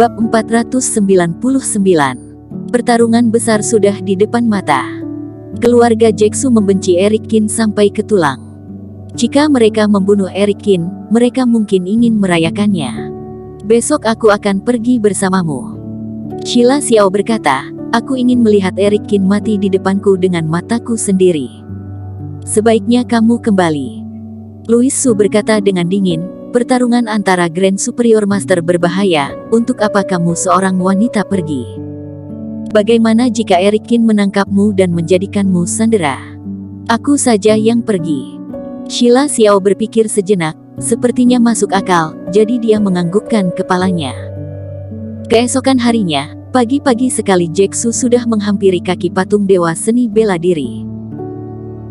Bab 499. Pertarungan besar sudah di depan mata. Keluarga Jae-soo membenci Eric Kin sampai ke tulang. Jika mereka membunuh Eric Kin, mereka mungkin ingin merayakannya. Besok aku akan pergi bersamamu. Sheila Xiao berkata, aku ingin melihat Eric Kin mati di depanku dengan mataku sendiri. Sebaiknya kamu kembali. Louis Su berkata dengan dingin, pertarungan antara Grand Superior Master berbahaya, untuk apa kamu seorang wanita pergi? Bagaimana jika Eric Kin menangkapmu dan menjadikanmu sandera? Aku saja yang pergi. Sheila Xiao berpikir sejenak, sepertinya masuk akal, jadi dia menganggukkan kepalanya. Keesokan harinya, pagi-pagi sekali Jae-soo sudah menghampiri kaki patung dewa seni bela diri.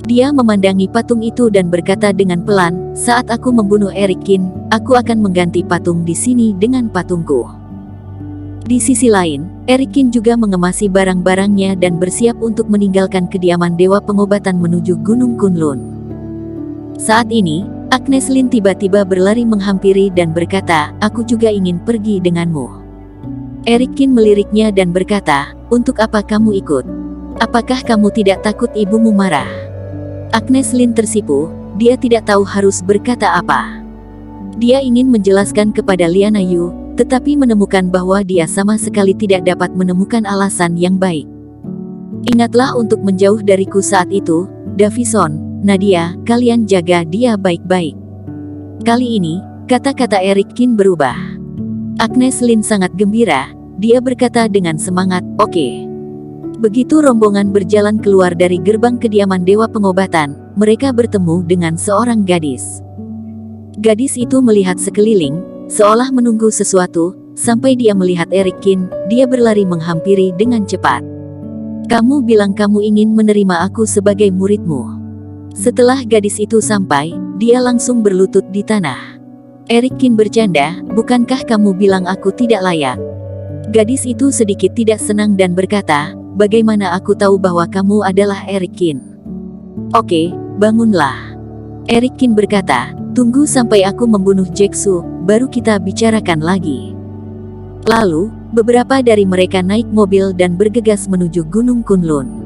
Dia memandangi patung itu dan berkata dengan pelan, saat aku membunuh Eric Kin, aku akan mengganti patung di sini dengan patungku. Di sisi lain, Eric Kin juga mengemasi barang-barangnya dan bersiap untuk meninggalkan kediaman Dewa Pengobatan menuju Gunung Kunlun. Saat ini, Agnes Lin tiba-tiba berlari menghampiri dan berkata, aku juga ingin pergi denganmu. Eric Kin meliriknya dan berkata, untuk apa kamu ikut? Apakah kamu tidak takut ibumu marah? Agnes Lin tersipu, dia tidak tahu harus berkata apa. Dia ingin menjelaskan kepada Liana Yu, tetapi menemukan bahwa dia sama sekali tidak dapat menemukan alasan yang baik. Ingatlah untuk menjauh dariku saat itu, Davison, Nadia, kalian jaga dia baik-baik. Kali ini, kata-kata Eric Kin berubah. Agnes Lin sangat gembira, dia berkata dengan semangat, oke. Begitu rombongan berjalan keluar dari gerbang kediaman Dewa Pengobatan, mereka bertemu dengan seorang gadis. Gadis itu melihat sekeliling, seolah menunggu sesuatu, sampai dia melihat Eric Kin, dia berlari menghampiri dengan cepat. Kamu bilang kamu ingin menerima aku sebagai muridmu. Setelah gadis itu sampai, dia langsung berlutut di tanah. Eric Kin bercanda, bukankah kamu bilang aku tidak layak? Gadis itu sedikit tidak senang dan berkata, bagaimana aku tahu bahwa kamu adalah Eric Kin? Oke, bangunlah. Eric Kin berkata, tunggu sampai aku membunuh Jae-soo, baru kita bicarakan lagi. Lalu, beberapa dari mereka naik mobil dan bergegas menuju Gunung Kunlun.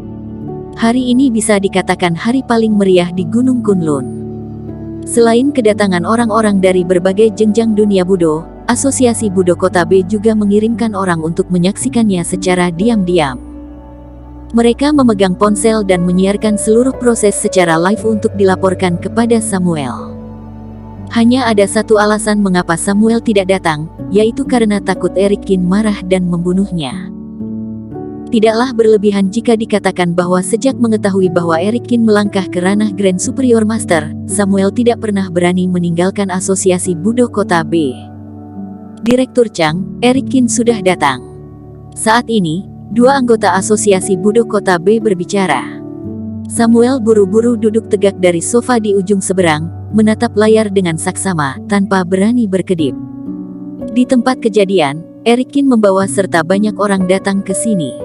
Hari ini bisa dikatakan hari paling meriah di Gunung Kunlun. Selain kedatangan orang-orang dari berbagai jenjang dunia Budo, Asosiasi Budo Kota B juga mengirimkan orang untuk menyaksikannya secara diam-diam. Mereka memegang ponsel dan menyiarkan seluruh proses secara live untuk dilaporkan kepada Samuel. Hanya ada satu alasan mengapa Samuel tidak datang, yaitu karena takut Eric Kin marah dan membunuhnya. Tidaklah berlebihan jika dikatakan bahwa sejak mengetahui bahwa Eric Kin melangkah ke ranah Grand Superior Master, Samuel tidak pernah berani meninggalkan Asosiasi Budo Kota B. Direktur Chang, Eric Kin sudah datang. Saat ini, dua anggota Asosiasi Budo Kota B berbicara. Samuel buru-buru duduk tegak dari sofa di ujung seberang, menatap layar dengan saksama, tanpa berani berkedip. Di tempat kejadian, Eric Kin membawa serta banyak orang datang ke sini.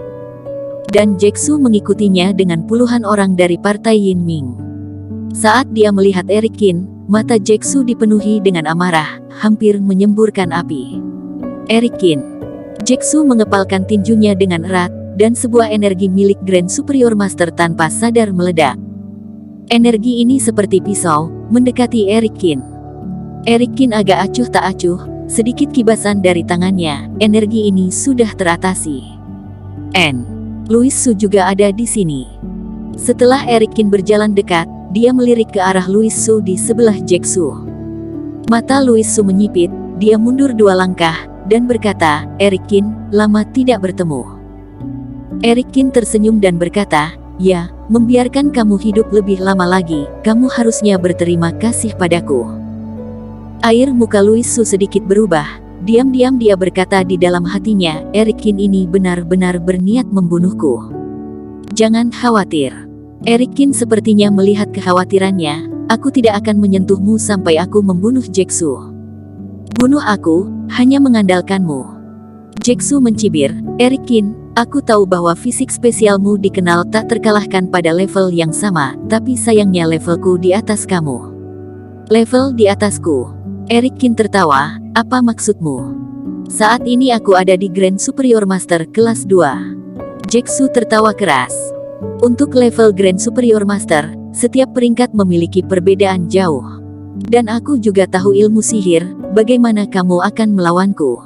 Dan Jae-soo mengikutinya dengan puluhan orang dari Partai Yin Ming. Saat dia melihat Eric Kin, mata Jae-soo dipenuhi dengan amarah, hampir menyemburkan api. Eric Kin. Jae-soo mengepalkan tinjunya dengan erat, dan sebuah energi milik Grand Superior Master tanpa sadar meledak. Energi ini seperti pisau, mendekati Eric Kin. Eric Kin agak acuh tak acuh, sedikit kibasan dari tangannya, energi ini sudah teratasi. Louis Su juga ada di sini. Setelah Eric Kin berjalan dekat, dia melirik ke arah Louis Su di sebelah Jae-soo. Mata Louis Su menyipit, dia mundur 2 langkah, dan berkata, Eric Kin, lama tidak bertemu. Eric Kin tersenyum dan berkata, ya, membiarkan kamu hidup lebih lama lagi, kamu harusnya berterima kasih padaku. Air muka Louis Su sedikit berubah, diam-diam dia berkata di dalam hatinya, Eric Kin ini benar-benar berniat membunuhku. Jangan khawatir. Eric Kin sepertinya melihat kekhawatirannya, aku tidak akan menyentuhmu sampai aku membunuh Jae-soo. Bunuh aku, hanya mengandalkanmu. Jae-soo mencibir, Eric Kin, aku tahu bahwa fisik spesialmu dikenal tak terkalahkan pada level yang sama, tapi sayangnya levelku di atas kamu. Level di atasku. Eric Kin tertawa, apa maksudmu? Saat ini aku ada di Grand Superior Master kelas 2. Jae-soo tertawa keras. Untuk level Grand Superior Master, setiap peringkat memiliki perbedaan jauh. Dan aku juga tahu ilmu sihir, bagaimana kamu akan melawanku?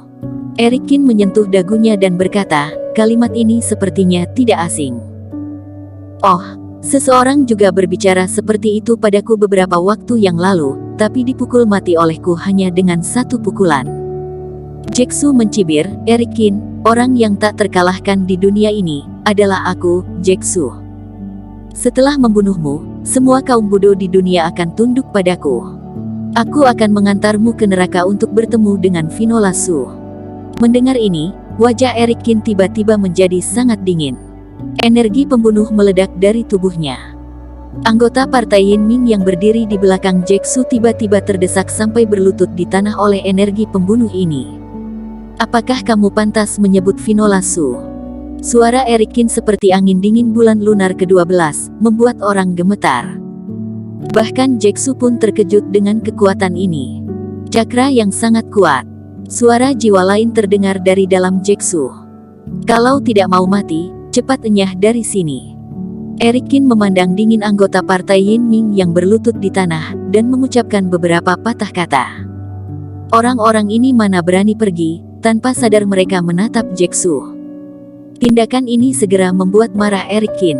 Eric Kin menyentuh dagunya dan berkata, kalimat ini sepertinya tidak asing. Oh, seseorang juga berbicara seperti itu padaku beberapa waktu yang lalu, tapi dipukul mati olehku hanya dengan satu pukulan. Jae-soo mencibir, Eric Kin, orang yang tak terkalahkan di dunia ini, adalah aku, Jae-soo. Setelah membunuhmu, semua kaum bodoh di dunia akan tunduk padaku. Aku akan mengantarmu ke neraka untuk bertemu dengan Vinola Su. Mendengar ini, wajah Eric Kin tiba-tiba menjadi sangat dingin. Energi pembunuh meledak dari tubuhnya. Anggota partai Yin Ming yang berdiri di belakang Jae-soo tiba-tiba terdesak sampai berlutut di tanah oleh energi pembunuh ini. Apakah kamu pantas menyebut Vinola Su? Suara Eric Kin seperti angin dingin bulan lunar ke-12, membuat orang gemetar. Bahkan Jae-soo pun terkejut dengan kekuatan ini. Cakra yang sangat kuat. Suara jiwa lain terdengar dari dalam Jae-soo. Kalau tidak mau mati, cepat enyah dari sini. Eric Kin memandang dingin anggota partai Yin Ming yang berlutut di tanah, dan mengucapkan beberapa patah kata. Orang-orang ini mana berani pergi, tanpa sadar mereka menatap Jae-soo. Tindakan ini segera membuat marah Eric Kin.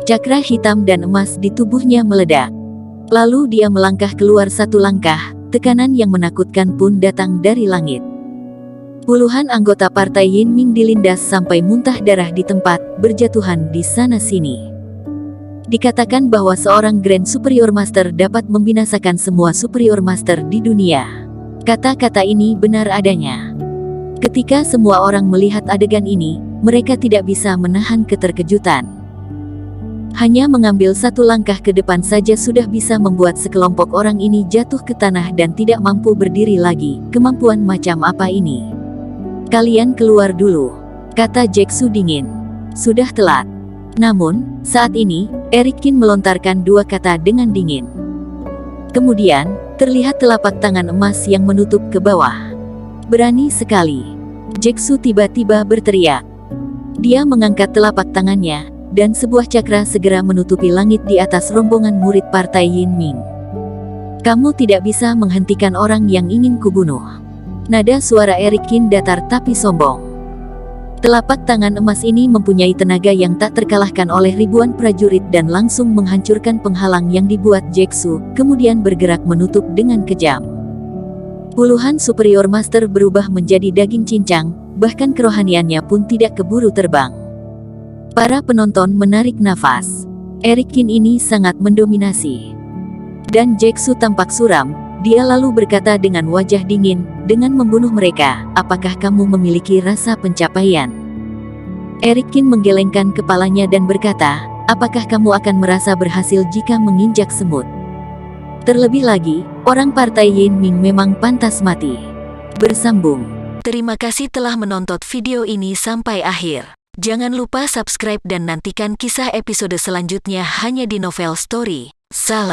Cakra hitam dan emas di tubuhnya meledak. Lalu dia melangkah keluar satu langkah. Tekanan yang menakutkan pun datang dari langit. Puluhan anggota partai Yin Ming dilindas sampai muntah darah di tempat, berjatuhan di sana-sini. Dikatakan bahwa seorang Grand Superior Master dapat membinasakan semua Superior Master di dunia. Kata-kata ini benar adanya. Ketika semua orang melihat adegan ini, mereka tidak bisa menahan keterkejutan. Hanya mengambil satu langkah ke depan saja sudah bisa membuat sekelompok orang ini jatuh ke tanah dan tidak mampu berdiri lagi. Kemampuan macam apa ini? Kalian keluar dulu, kata Jae-soo dingin. Sudah telat. Namun, saat ini, Eric Kin melontarkan dua kata dengan dingin. Kemudian, terlihat telapak tangan emas yang menutup ke bawah. Berani sekali. Jae-soo tiba-tiba berteriak. Dia mengangkat telapak tangannya, dan sebuah cakra segera menutupi langit di atas rombongan murid partai Yin Ming. Kamu tidak bisa menghentikan orang yang ingin kubunuh. Nada suara Eric Kin datar tapi sombong. Telapak tangan emas ini mempunyai tenaga yang tak terkalahkan oleh ribuan prajurit dan langsung menghancurkan penghalang yang dibuat Jae-soo, kemudian bergerak menutup dengan kejam. Puluhan Superior Master berubah menjadi daging cincang, bahkan kerohaniannya pun tidak keburu terbang. Para penonton menarik nafas. Eric Kin ini sangat mendominasi. Dan Jae-soo tampak suram, dia lalu berkata dengan wajah dingin, dengan membunuh mereka, apakah kamu memiliki rasa pencapaian? Eric Kin menggelengkan kepalanya dan berkata, apakah kamu akan merasa berhasil jika menginjak semut? Terlebih lagi, orang partai Yin Ming memang pantas mati. Bersambung. Terima kasih telah menonton video ini sampai akhir. Jangan lupa subscribe dan nantikan kisah episode selanjutnya hanya di Novel Story. Salam.